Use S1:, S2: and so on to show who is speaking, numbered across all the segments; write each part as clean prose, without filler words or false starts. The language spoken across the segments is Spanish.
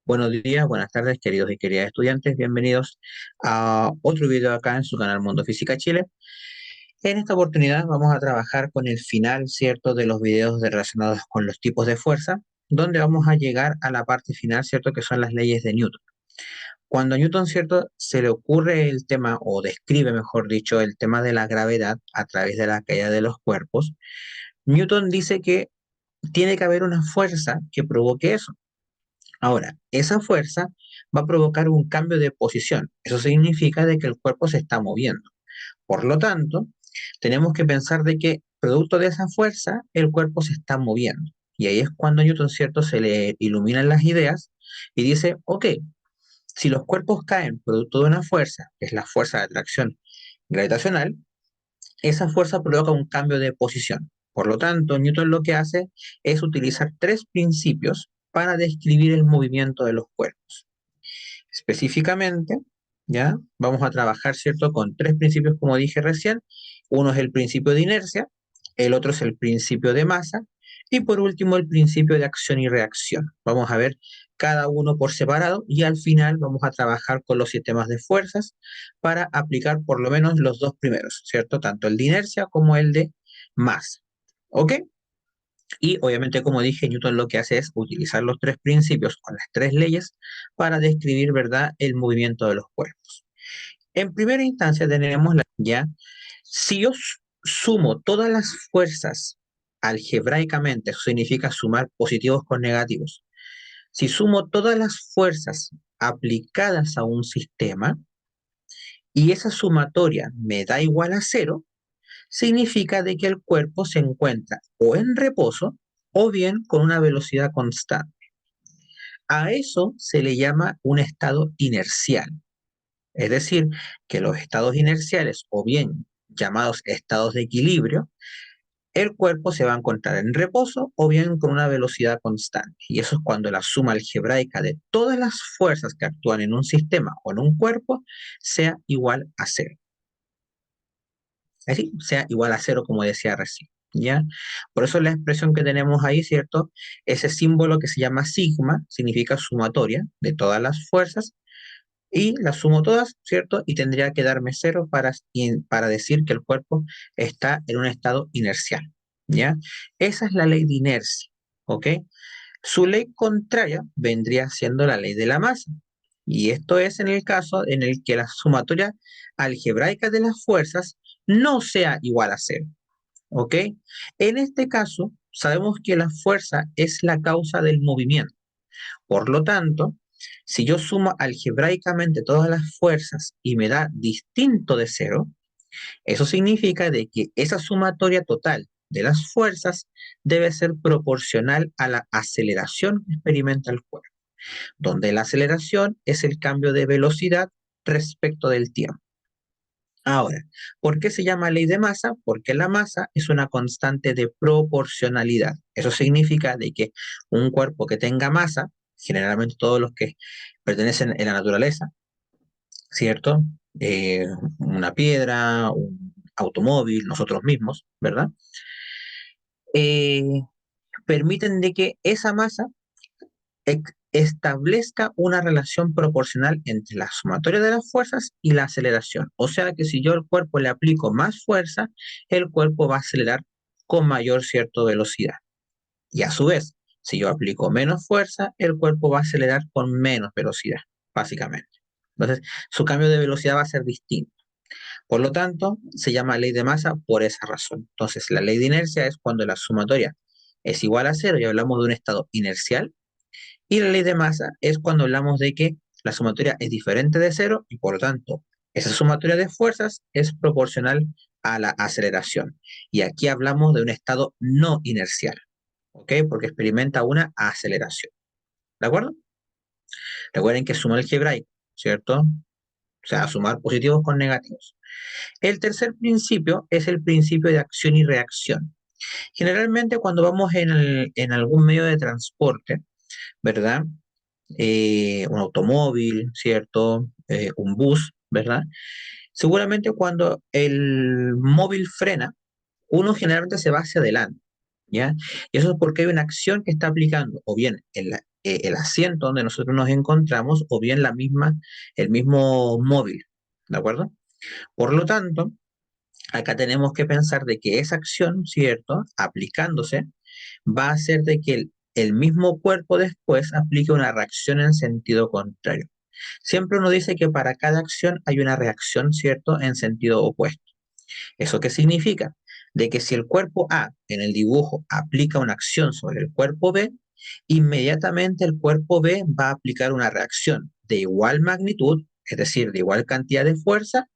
S1: Buenos días, buenas tardes, queridos y queridas estudiantes. Bienvenidos a otro video acá en su canal Mundo Física Chile. En esta oportunidad vamos a trabajar con el final, ¿cierto?, de los videos relacionados con los tipos de fuerza, donde vamos a llegar a la parte final, ¿cierto?, que son las leyes de Newton. Cuando a Newton, ¿cierto?, se le ocurre el tema, o describe, mejor dicho, el tema de la gravedad a través de la caída de los cuerpos, Newton dice que tiene que haber una fuerza que provoque eso. Ahora, esa fuerza va a provocar un cambio de posición. Eso significa de que el cuerpo se está moviendo. Por lo tanto, tenemos que pensar de que producto de esa fuerza, el cuerpo se está moviendo. Y ahí es cuando a Newton, ¿cierto?, se le iluminan las ideas y dice, ok, si los cuerpos caen producto de una fuerza, que es la fuerza de atracción gravitacional, esa fuerza provoca un cambio de posición. Por lo tanto, Newton lo que hace es utilizar tres principios para describir el movimiento de los cuerpos. Específicamente, ¿ya? Vamos a trabajar, ¿cierto?, con tres principios, como dije recién. Uno es el principio de inercia, el otro es el principio de masa, y por último el principio de acción y reacción. Vamos a ver cada uno por separado y al final vamos a trabajar con los sistemas de fuerzas para aplicar por lo menos los dos primeros, ¿cierto? Tanto el de inercia como el de masa. ¿Ok? Y obviamente, como dije, Newton lo que hace es utilizar los tres principios o las tres leyes para describir, ¿verdad?, el movimiento de los cuerpos. En primera instancia tenemos la ya, si yo sumo todas las fuerzas algebraicamente, eso significa sumar positivos con negativos. Si sumo todas las fuerzas aplicadas a un sistema y esa sumatoria me da igual a cero, significa de que el cuerpo se encuentra o en reposo o bien con una velocidad constante. A eso se le llama un estado inercial. Es decir, que los estados inerciales, o bien llamados estados de equilibrio, el cuerpo se va a encontrar en reposo o bien con una velocidad constante. Y eso es cuando la suma algebraica de todas las fuerzas que actúan en un sistema o en un cuerpo sea igual a cero. Así, sea igual a cero, como decía recién. ¿Ya? Por eso la expresión que tenemos ahí, ¿cierto? Ese símbolo que se llama sigma significa sumatoria de todas las fuerzas y las sumo todas, ¿cierto? Y tendría que darme cero para decir que el cuerpo está en un estado inercial, ¿ya? Esa es la ley de inercia, ¿ok? Su ley contraria vendría siendo la ley de la masa. Y esto es en el caso en el que la sumatoria algebraica de las fuerzas no sea igual a cero, ¿ok? En este caso, sabemos que la fuerza es la causa del movimiento. Por lo tanto, si yo sumo algebraicamente todas las fuerzas y me da distinto de cero, eso significa de que esa sumatoria total de las fuerzas debe ser proporcional a la aceleración que experimenta el cuerpo, donde la aceleración es el cambio de velocidad respecto del tiempo. Ahora, ¿por qué se llama ley de masa? Porque la masa es una constante de proporcionalidad. Eso significa de que un cuerpo que tenga masa, generalmente todos los que pertenecen en la naturaleza, ¿cierto? Una piedra, un automóvil, nosotros mismos, ¿verdad? Eh, permiten de que esa masa establezca una relación proporcional entre la sumatoria de las fuerzas y la aceleración. O sea que si yo al cuerpo le aplico más fuerza, el cuerpo va a acelerar con mayor cierta velocidad. Y a su vez, si yo aplico menos fuerza, el cuerpo va a acelerar con menos velocidad, básicamente. Entonces, su cambio de velocidad va a ser distinto. Por lo tanto, se llama ley de masa por esa razón. Entonces, la ley de inercia es cuando la sumatoria es igual a cero y hablamos de un estado inercial, y la ley de masa es cuando hablamos de que la sumatoria es diferente de cero y por lo tanto esa sumatoria de fuerzas es proporcional a la aceleración. Y aquí hablamos de un estado no inercial, ¿ok? Porque experimenta una aceleración. ¿De acuerdo? Recuerden que es suma algebraica, ¿cierto? O sea, sumar positivos con negativos. El tercer principio es el principio de acción y reacción. Generalmente cuando vamos en algún medio de transporte, ¿verdad? Un automóvil, ¿cierto? Un bus, ¿verdad? Seguramente cuando el móvil frena, uno generalmente se va hacia adelante, ¿ya? Y eso es porque hay una acción que está aplicando, o bien el asiento donde nosotros nos encontramos o bien el mismo móvil, ¿de acuerdo? Por lo tanto, acá tenemos que pensar de que esa acción, ¿cierto? Aplicándose, va a hacer de que el mismo cuerpo después aplique una reacción en sentido contrario. Siempre uno dice que para cada acción hay una reacción, ¿cierto? En sentido opuesto. ¿Eso qué significa? De que si el cuerpo A en el dibujo aplica una acción sobre el cuerpo B, inmediatamente el cuerpo B va a aplicar una reacción de igual magnitud, es decir, de igual cantidad de fuerza,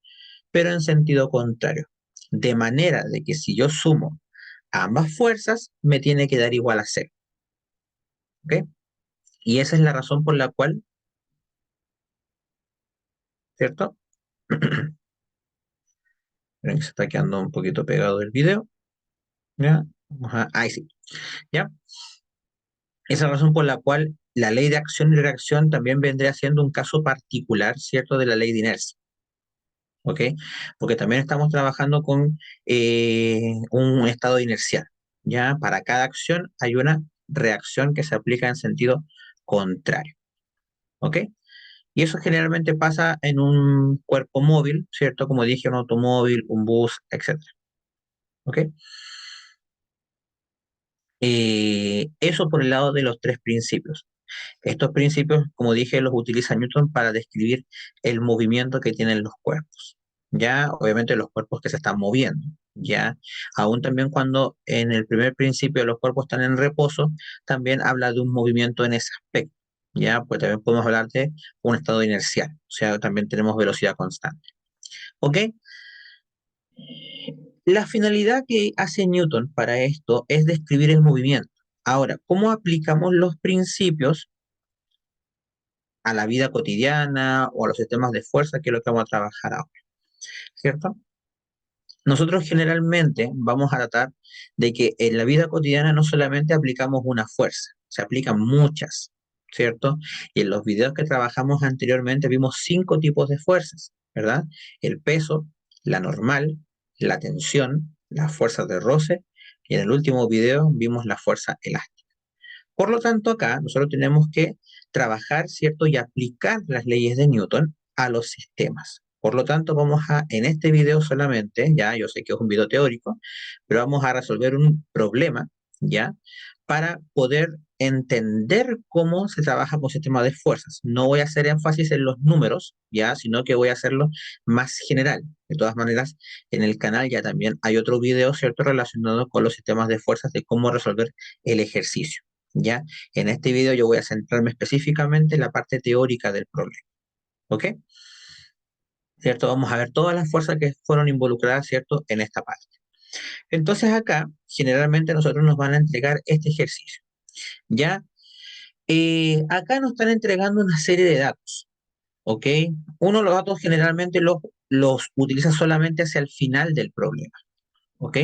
S1: pero en sentido contrario. De manera de que si yo sumo ambas fuerzas, me tiene que dar igual a cero. ¿Ok? Y esa es la razón por la cual, ¿cierto? Miren que se está quedando un poquito pegado el video. ¿Ya? Ahí sí. ¿Ya? Esa es la razón por la cual la ley de acción y reacción también vendría siendo un caso particular, ¿cierto?, de la ley de inercia. ¿Ok? Porque también estamos trabajando con un estado inercial. ¿Ya? Para cada acción hay una reacción que se aplica en sentido contrario. ¿Ok? Y eso generalmente pasa en un cuerpo móvil, ¿cierto? Como dije, un automóvil, un bus, etcétera. ¿Ok? Eso por el lado de los tres principios. Estos principios, como dije, los utiliza Newton para describir el movimiento que tienen los cuerpos. Ya, obviamente los cuerpos que se están moviendo. Ya, aún también cuando en el primer principio los cuerpos están en reposo, también habla de un movimiento en ese aspecto. Ya, pues también podemos hablar de un estado inercial. O sea, también tenemos velocidad constante. ¿Ok? La finalidad que hace Newton para esto es describir el movimiento. Ahora, ¿cómo aplicamos los principios a la vida cotidiana o a los sistemas de fuerza, que es lo que vamos a trabajar ahora? ¿Cierto? Nosotros generalmente vamos a tratar de que en la vida cotidiana no solamente aplicamos una fuerza, se aplican muchas, ¿cierto? Y en los videos que trabajamos anteriormente vimos 5 tipos de fuerzas, ¿verdad? El peso, la normal, la tensión, las fuerzas de roce, y en el último video vimos la fuerza elástica. Por lo tanto, acá nosotros tenemos que trabajar, ¿cierto? Y aplicar las leyes de Newton a los sistemas. Por lo tanto, vamos a, en este video solamente, ya yo sé que es un video teórico, pero vamos a resolver un problema, ¿ya? Para poder entender cómo se trabaja con sistemas de fuerzas. No voy a hacer énfasis en los números, ¿ya? Sino que voy a hacerlo más general. De todas maneras, en el canal ya también hay otro video, ¿cierto? Relacionado con los sistemas de fuerzas, de cómo resolver el ejercicio. ¿Ya? En este video yo voy a centrarme específicamente en la parte teórica del problema, ¿ok? ¿Cierto? Vamos a ver todas las fuerzas que fueron involucradas, ¿cierto? En esta parte. Entonces acá, generalmente nosotros nos van a entregar este ejercicio, ¿ya? Acá nos están entregando una serie de datos, ¿ok? Uno de los datos generalmente los utiliza solamente hacia el final del problema, ¿ok?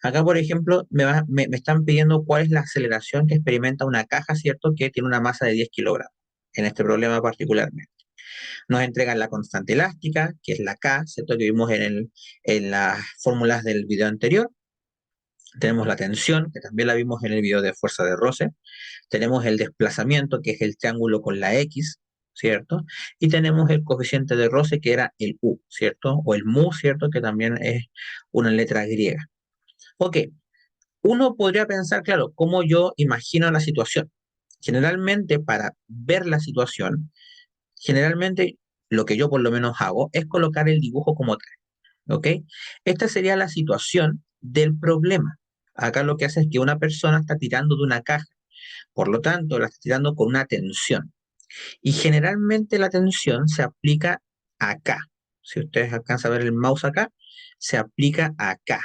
S1: Acá, por ejemplo, me están pidiendo cuál es la aceleración que experimenta una caja, ¿cierto? Que tiene una masa de 10 kilogramos, en este problema particularmente. Nos entregan la constante elástica, que es la K, ¿cierto? Que vimos en las fórmulas del video anterior. Tenemos la tensión, que también la vimos en el video de fuerza de roce. Tenemos el desplazamiento, que es el triángulo con la X, ¿cierto? Y tenemos el coeficiente de roce, que era el U, ¿cierto? O el mu, ¿cierto? Que también es una letra griega. Ok, uno podría pensar, claro, cómo yo imagino la situación. Generalmente, para ver la situación, generalmente lo que yo por lo menos hago es colocar el dibujo como tal, ¿ok? Esta sería la situación del problema. Acá lo que hace es que una persona está tirando de una caja, por lo tanto, la está tirando con una tensión. Y generalmente la tensión se aplica acá. Si ustedes alcanzan a ver el mouse acá, se aplica acá,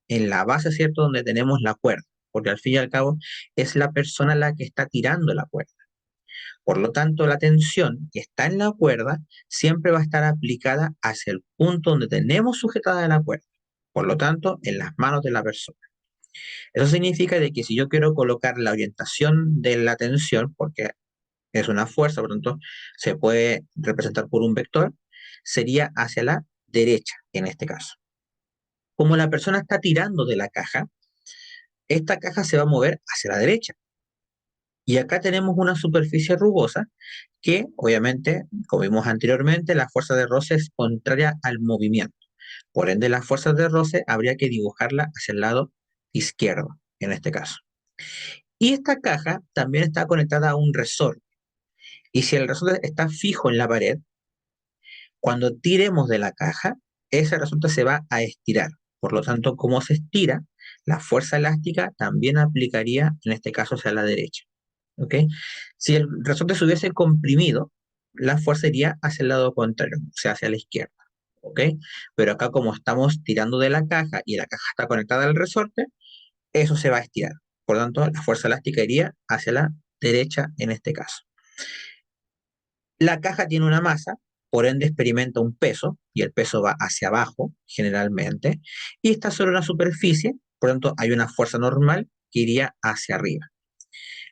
S1: en la base, ¿cierto? Donde tenemos la cuerda, porque al fin y al cabo es la persona la que está tirando la cuerda. Por lo tanto, la tensión que está en la cuerda siempre va a estar aplicada hacia el punto donde tenemos sujetada la cuerda. Por lo tanto, en las manos de la persona. Eso significa de que si yo quiero colocar la orientación de la tensión, porque es una fuerza, por lo tanto, se puede representar por un vector, sería hacia la derecha en este caso. Como la persona está tirando de la caja, esta caja se va a mover hacia la derecha. Y acá tenemos una superficie rugosa que, obviamente, como vimos anteriormente, la fuerza de roce es contraria al movimiento. Por ende, las fuerzas de roce habría que dibujarla hacia el lado izquierdo, en este caso. Y esta caja también está conectada a un resorte. Y si el resorte está fijo en la pared, cuando tiremos de la caja, ese resorte se va a estirar. Por lo tanto, como se estira, la fuerza elástica también aplicaría, en este caso, hacia la derecha. ¿Ok? Si el resorte se hubiese comprimido, la fuerza iría hacia el lado contrario, o sea, hacia la izquierda. ¿Ok? Pero acá como estamos tirando de la caja y la caja está conectada al resorte, eso se va a estirar. Por lo tanto, la fuerza elástica iría hacia la derecha en este caso. La caja tiene una masa, por ende experimenta un peso, y el peso va hacia abajo generalmente, y está sobre una superficie, por lo tanto hay una fuerza normal que iría hacia arriba.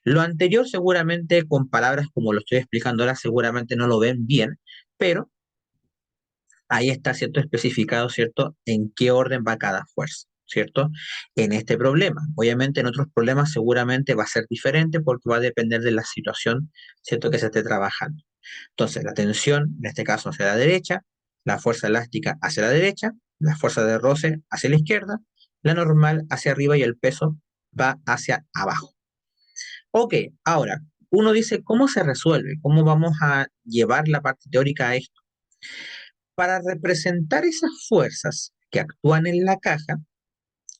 S1: Lo anterior seguramente con palabras como lo estoy explicando ahora seguramente no lo ven bien, pero ahí está, ¿cierto? Especificado, ¿cierto? En qué orden va cada fuerza, ¿cierto? En este problema. Obviamente en otros problemas seguramente va a ser diferente porque va a depender de la situación, ¿cierto? Que se esté trabajando. Entonces, la tensión, en este caso hacia la derecha, la fuerza elástica hacia la derecha, la fuerza de roce hacia la izquierda, la normal hacia arriba y el peso va hacia abajo. Ok, ahora, uno dice, ¿cómo se resuelve? ¿Cómo vamos a llevar la parte teórica a esto? Para representar esas fuerzas que actúan en la caja,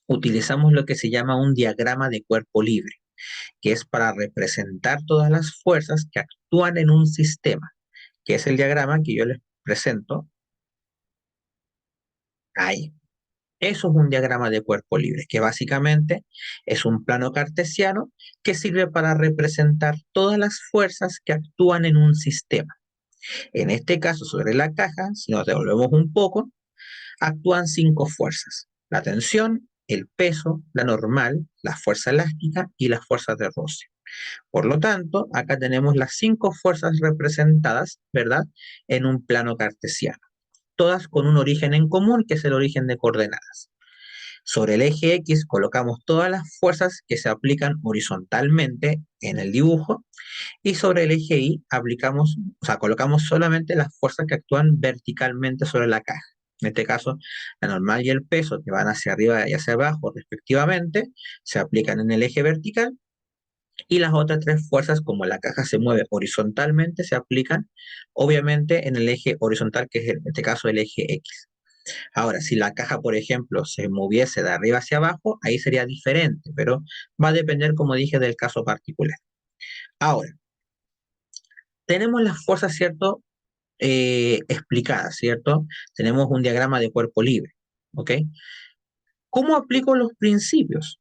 S1: utilizamos lo que se llama un diagrama de cuerpo libre, que es para representar todas las fuerzas que actúan en un sistema, que es el diagrama que yo les presento ahí. Eso es un diagrama de cuerpo libre, que básicamente es un plano cartesiano que sirve para representar todas las fuerzas que actúan en un sistema. En este caso, sobre la caja, si nos devolvemos un poco, actúan cinco fuerzas: la tensión, el peso, la normal, la fuerza elástica y las fuerzas de roce. Por lo tanto, acá tenemos las cinco fuerzas representadas, ¿verdad?, en un plano cartesiano, todas con un origen en común, que es el origen de coordenadas. Sobre el eje X colocamos todas las fuerzas que se aplican horizontalmente en el dibujo, y sobre el eje Y aplicamos, o sea, colocamos solamente las fuerzas que actúan verticalmente sobre la caja. En este caso, la normal y el peso, que van hacia arriba y hacia abajo respectivamente, se aplican en el eje vertical, y las otras tres fuerzas, como la caja se mueve horizontalmente, se aplican obviamente en el eje horizontal, que es en este caso el eje X. Ahora, si la caja, por ejemplo, se moviese de arriba hacia abajo, ahí sería diferente, pero va a depender, como dije, del caso particular. Ahora, tenemos las fuerzas, ¿cierto? Explicadas, ¿cierto? Tenemos un diagrama de cuerpo libre, ¿ok? ¿Cómo aplico los principios?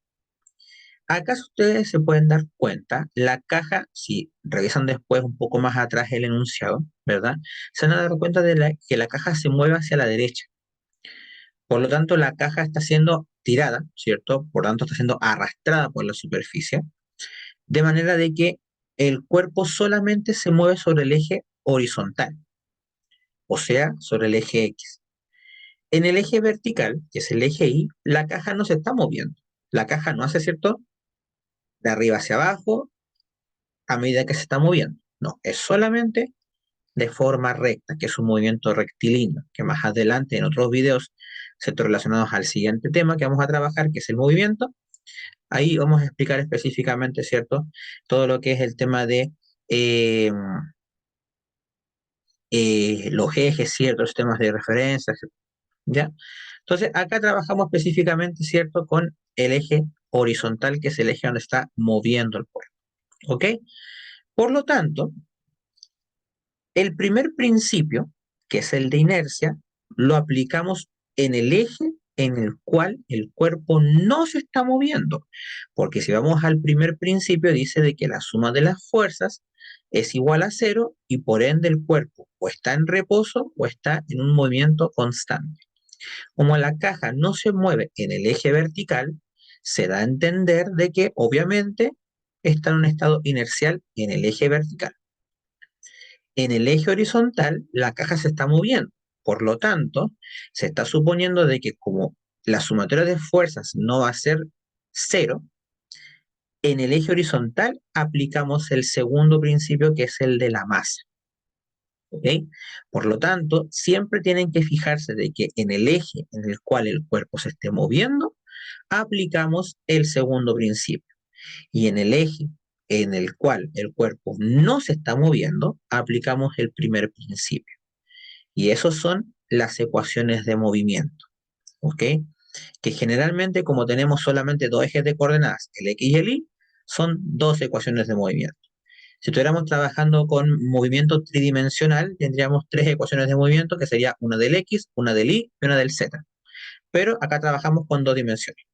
S1: Acá ustedes se pueden dar cuenta, la caja, si revisan después un poco más atrás el enunciado, ¿verdad? Se van a dar cuenta de que la caja se mueve hacia la derecha. Por lo tanto, la caja está siendo tirada, ¿cierto? Por lo tanto, está siendo arrastrada por la superficie, de manera de que el cuerpo solamente se mueve sobre el eje horizontal, o sea, sobre el eje X. En el eje vertical, que es el eje Y, la caja no se está moviendo. La caja no hace, ¿cierto?, de arriba hacia abajo a medida que se está moviendo. No, es solamente de forma recta, que es un movimiento rectilíneo, que más adelante en otros videos, ¿cierto?, relacionados al siguiente tema que vamos a trabajar, que es el movimiento, ahí vamos a explicar específicamente, ¿cierto?, todo lo que es el tema de eh, los ejes, ¿cierto?, los temas de referencia, ¿ya? Entonces, acá trabajamos específicamente, ¿cierto?, con el eje horizontal, que es el eje donde está moviendo el cuerpo, ¿ok? Por lo tanto, el primer principio, que es el de inercia, lo aplicamos en el eje en el cual el cuerpo no se está moviendo, porque si vamos al primer principio, dice de que la suma de las fuerzas es igual a cero, y por ende el cuerpo o está en reposo o está en un movimiento constante. Como la caja no se mueve en el eje vertical, se da a entender de que obviamente está en un estado inercial en el eje vertical. En el eje horizontal, la caja se está moviendo. Por lo tanto, se está suponiendo de que como la sumatoria de fuerzas no va a ser cero, En el eje horizontal aplicamos el segundo principio, que es el de la masa. ¿Ok? Por lo tanto, siempre tienen que fijarse de que en el eje en el cual el cuerpo se esté moviendo, aplicamos el segundo principio. Y en el eje en el cual el cuerpo no se está moviendo, aplicamos el primer principio. Y esos son las ecuaciones de movimiento. ¿Ok? Que generalmente, como tenemos solamente dos ejes de coordenadas, el X y el Y, son dos ecuaciones de movimiento. Si estuviéramos trabajando con movimiento tridimensional, tendríamos tres ecuaciones de movimiento, que sería una del X, una del Y y una del Z. Pero acá trabajamos con dos dimensiones.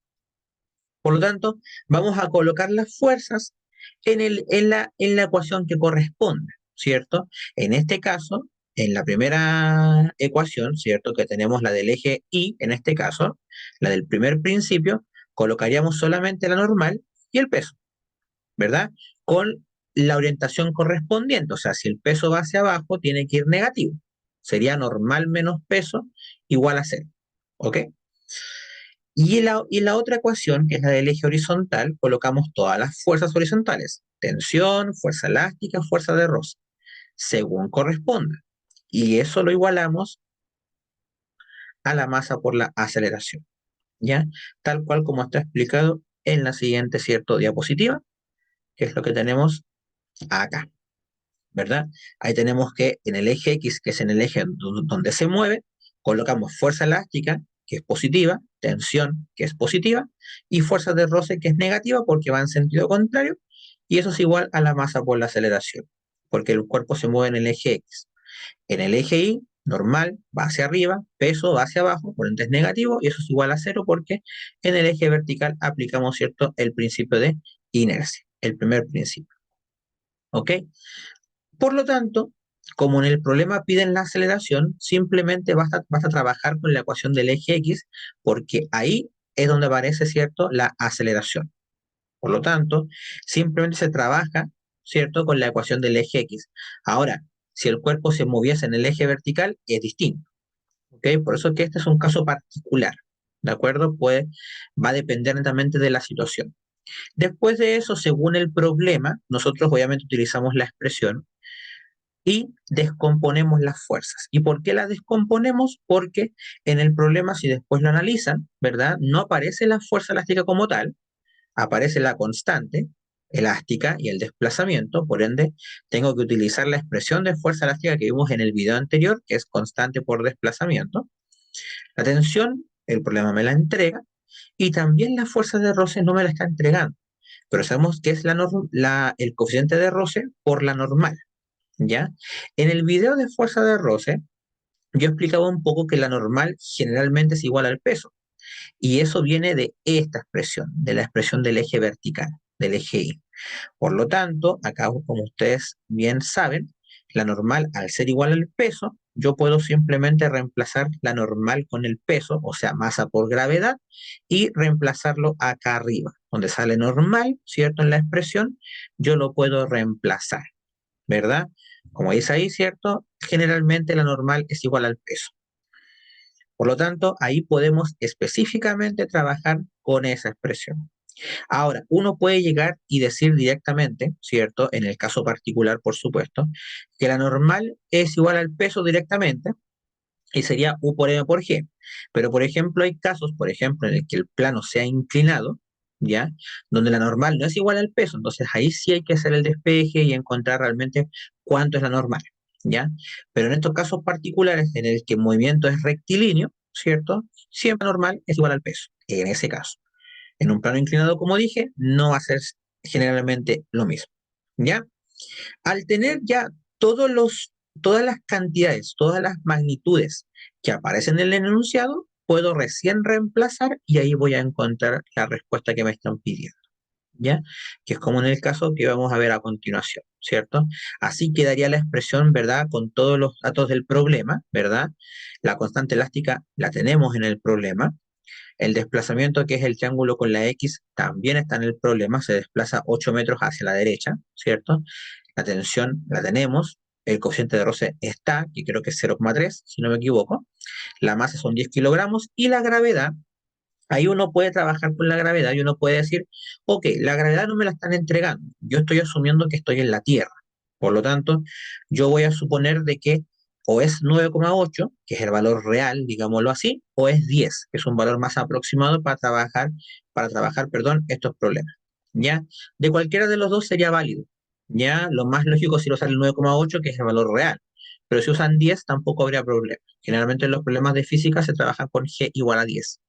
S1: Por lo tanto, vamos a colocar las fuerzas en la ecuación que corresponde, ¿cierto? En este caso, en la primera ecuación, ¿cierto? Que tenemos la del eje Y, en este caso, la del primer principio, colocaríamos solamente la normal y el peso, ¿verdad? Con la orientación correspondiente, o sea, si el peso va hacia abajo, tiene que ir negativo. Sería normal menos peso igual a cero, ¿ok? Y la otra ecuación, que es la del eje horizontal, colocamos todas las fuerzas horizontales: tensión, fuerza elástica, fuerza de roce, según corresponda. Y eso lo igualamos a la masa por la aceleración, ¿ya? Tal cual como está explicado en la siguiente, ¿cierto?, diapositiva, que es lo que tenemos acá, ¿verdad? Ahí tenemos que en el eje X, que es en el eje donde se mueve, colocamos fuerza elástica, que es positiva, tensión, que es positiva, y fuerza de roce, que es negativa, porque va en sentido contrario, y eso es igual a la masa por la aceleración, porque el cuerpo se mueve en el eje X. En el eje Y, normal, va hacia arriba, peso va hacia abajo, por ende es negativo, y eso es igual a cero, porque en el eje vertical aplicamos, ¿cierto?, el principio de inercia, el primer principio. ¿Ok? Por lo tanto, como en el problema piden la aceleración, simplemente basta trabajar con la ecuación del eje X, porque ahí es donde aparece, ¿cierto?, la aceleración. Por lo tanto, simplemente se trabaja, ¿cierto?, con la ecuación del eje X. Ahora, si el cuerpo se moviese en el eje vertical, es distinto. ¿Ok? Por eso es que este es un caso particular. ¿De acuerdo? Pues va a depender netamente de la situación. Después de eso, según el problema, nosotros obviamente utilizamos la expresión y descomponemos las fuerzas. ¿Y por qué las descomponemos? Porque en el problema, si después lo analizan, ¿verdad? No aparece la fuerza elástica como tal, aparece la constante elástica y el desplazamiento, por ende, tengo que utilizar la expresión de fuerza elástica que vimos en el video anterior, que es constante por desplazamiento. La tensión, el problema me la entrega, y también la fuerza de roce no me la está entregando, pero sabemos que es el coeficiente de roce por la normal. ¿Ya? En el video de fuerza de roce, yo explicaba un poco que la normal generalmente es igual al peso, y eso viene de esta expresión, de la expresión del eje vertical, del eje Y. Por lo tanto, acá, como ustedes bien saben, la normal, al ser igual al peso, yo puedo simplemente reemplazar la normal con el peso, o sea, masa por gravedad, y reemplazarlo acá arriba, donde sale normal, ¿cierto? En la expresión, yo lo puedo reemplazar, ¿verdad? Como dice ahí, ¿cierto? Generalmente la normal es igual al peso. Por lo tanto, ahí podemos específicamente trabajar con esa expresión. Ahora, uno puede llegar y decir directamente, ¿cierto? En el caso particular, por supuesto, que la normal es igual al peso directamente y sería U por M por G. Pero, por ejemplo, hay casos, por ejemplo, en el que el plano sea inclinado, ¿ya? Donde la normal no es igual al peso, entonces ahí sí hay que hacer el despeje y encontrar realmente cuánto es la normal, ¿ya? Pero en estos casos particulares en el que el movimiento es rectilíneo, ¿cierto? Siempre la normal es igual al peso, en ese caso. En un plano inclinado, como dije, no va a ser generalmente lo mismo, ¿ya? Al tener ya todas las cantidades, todas las magnitudes que aparecen en el enunciado, puedo recién reemplazar y ahí voy a encontrar la respuesta que me están pidiendo, ¿ya? Que es como en el caso que vamos a ver a continuación, ¿cierto? Así quedaría la expresión, ¿verdad? Con todos los datos del problema, ¿verdad? La constante elástica la tenemos en el problema. El desplazamiento, que es el triángulo con la X, también está en el problema, se desplaza 8 metros hacia la derecha, ¿cierto? La tensión la tenemos, el coeficiente de roce está, que creo que es 0,3, si no me equivoco, la masa son 10 kilogramos, y la gravedad Ahí uno puede trabajar con la gravedad y uno puede decir, ok, la gravedad no me la están entregando, yo estoy asumiendo que estoy en la Tierra. Por lo tanto, yo voy a suponer de que o es 9,8, que es el valor real, digámoslo así, o es 10, que es un valor más aproximado para trabajar, perdón, estos problemas. ¿Ya? De cualquiera de los dos sería válido. ¿Ya? Lo más lógico si lo sale el 9,8, que es el valor real. Pero si usan 10, tampoco habría problema. Generalmente los problemas de física se trabajan con G igual a 10.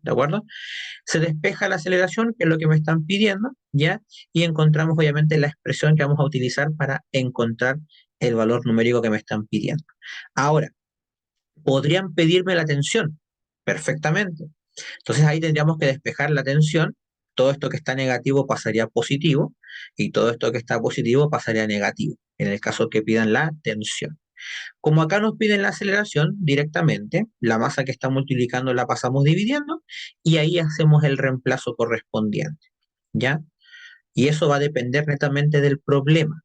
S1: ¿De acuerdo? Se despeja la aceleración, que es lo que me están pidiendo, ¿ya? Y encontramos obviamente la expresión que vamos a utilizar para encontrar el valor numérico que me están pidiendo. Ahora, podrían pedirme la tensión, perfectamente. Entonces ahí tendríamos que despejar la tensión. Todo esto que está negativo pasaría a positivo y todo esto que está positivo pasaría a negativo, en el caso que pidan la tensión. Como acá nos piden la aceleración directamente, la masa que estamos multiplicando la pasamos dividiendo y ahí hacemos el reemplazo correspondiente, ¿ya? Y eso va a depender netamente del problema.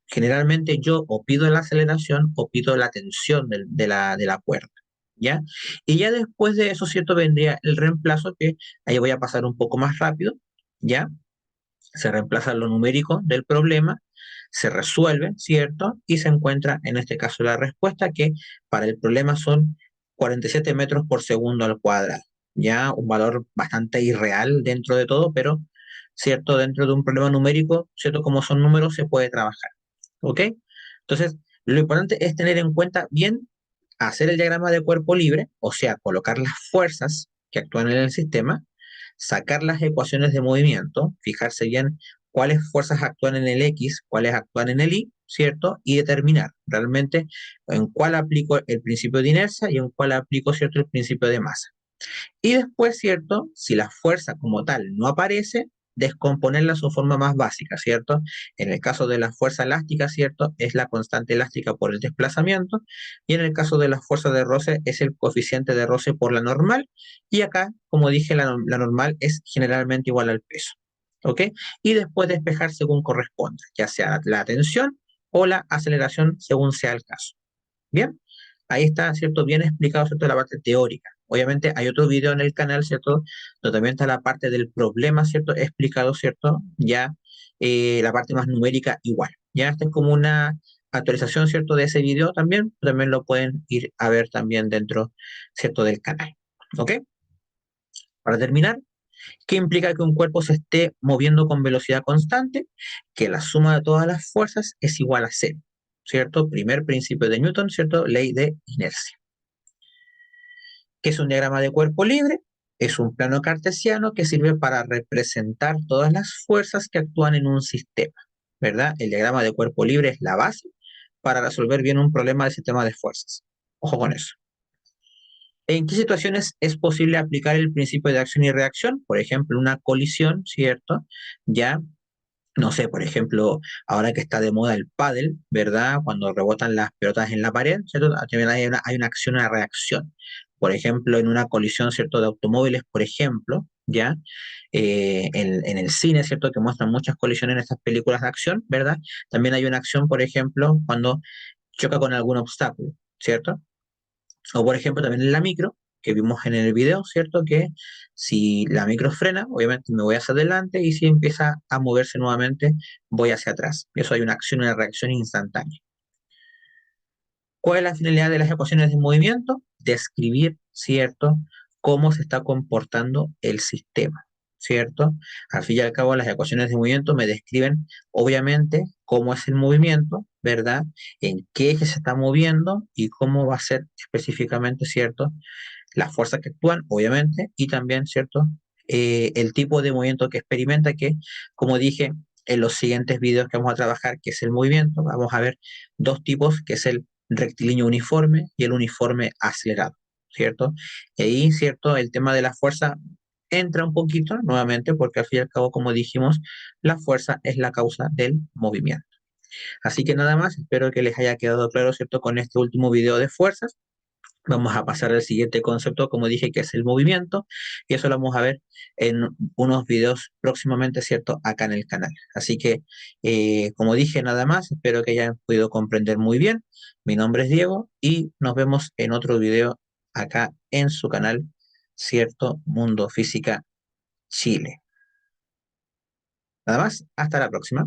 S1: Generalmente yo o pido la aceleración o pido la tensión de la cuerda, ¿ya? Y ya después de eso, ¿cierto? Vendría el reemplazo, que ahí voy a pasar un poco más rápido, ¿ya? Se reemplaza lo numérico del problema, se resuelve, ¿cierto? Y se encuentra en este caso la respuesta, que para el problema son 47 metros por segundo al cuadrado. Ya un valor bastante irreal dentro de todo, pero, ¿cierto? Dentro de un problema numérico, ¿cierto? Como son números, se puede trabajar. ¿Ok? Entonces, lo importante es tener en cuenta bien hacer el diagrama de cuerpo libre, o sea, colocar las fuerzas que actúan en el sistema, sacar las ecuaciones de movimiento, fijarse bien cuáles fuerzas actúan en el X, cuáles actúan en el Y, ¿cierto? Y determinar realmente en cuál aplico el principio de inercia y en cuál aplico, ¿cierto?, el principio de masa. Y después, ¿cierto? Si la fuerza como tal no aparece, descomponerla a su forma más básica, ¿cierto? En el caso de la fuerza elástica, ¿cierto? Es la constante elástica por el desplazamiento. Y en el caso de la fuerza de roce es el coeficiente de roce por la normal. Y acá, como dije, la normal es generalmente igual al peso. ¿Ok? Y después despejar según corresponda, ya sea la tensión o la aceleración según sea el caso. Bien, ahí está, ¿cierto? Bien explicado, ¿cierto? La parte teórica. Obviamente hay otro video en el canal, ¿cierto? Donde también está la parte del problema, ¿cierto? Explicado, ¿cierto? Ya la parte más numérica igual. Ya esta es como una actualización, ¿cierto? De ese video también. También lo pueden ir a ver también dentro, ¿cierto? Del canal. ¿Ok? Para terminar, ¿qué implica que un cuerpo se esté moviendo con velocidad constante? Que la suma de todas las fuerzas es igual a cero, ¿cierto? Primer principio de Newton, ¿cierto? Ley de inercia. ¿Qué es un diagrama de cuerpo libre? Es un plano cartesiano que sirve para representar todas las fuerzas que actúan en un sistema, ¿verdad? El diagrama de cuerpo libre es la base para resolver bien un problema de sistema de fuerzas. Ojo con eso. ¿En qué situaciones es posible aplicar el principio de acción y reacción? Por ejemplo, una colisión, ¿cierto? Ya, no sé, por ejemplo, ahora que está de moda el pádel, ¿verdad? Cuando rebotan las pelotas en la pared, ¿cierto? También hay una acción y una reacción. Por ejemplo, en una colisión, ¿cierto? De automóviles, por ejemplo, ¿ya? En el cine, ¿cierto? Que muestran muchas colisiones en estas películas de acción, ¿verdad? También hay una acción, por ejemplo, cuando choca con algún obstáculo, ¿cierto? O por ejemplo también en la micro, que vimos en el video, ¿cierto? Que si la micro frena, obviamente me voy hacia adelante y si empieza a moverse nuevamente, voy hacia atrás. Eso hay una acción y una reacción instantánea. ¿Cuál es la finalidad de las ecuaciones de movimiento? Describir, ¿cierto?, cómo se está comportando el sistema, ¿cierto? Al fin y al cabo, las ecuaciones de movimiento me describen, obviamente, cómo es el movimiento, ¿verdad? En qué eje se está moviendo y cómo va a ser específicamente, ¿cierto?, las fuerzas que actúan, obviamente, y también, ¿cierto?, el tipo de movimiento que experimenta, que, como dije, en los siguientes videos que vamos a trabajar, que es el movimiento, vamos a ver dos tipos, que es el rectilíneo uniforme y el uniforme acelerado, ¿cierto? Y ahí, ¿cierto?, el tema de la fuerza entra un poquito nuevamente, porque al fin y al cabo, como dijimos, la fuerza es la causa del movimiento. Así que nada más, espero que les haya quedado claro, ¿cierto?, con este último video de fuerzas. Vamos a pasar al siguiente concepto, como dije, que es el movimiento, y eso lo vamos a ver en unos videos próximamente, ¿cierto?, acá en el canal. Así que, como dije, nada más, espero que hayan podido comprender muy bien. Mi nombre es Diego y nos vemos en otro video acá en su canal ¿cierto? Mundo Física Chile. Nada más, hasta la próxima.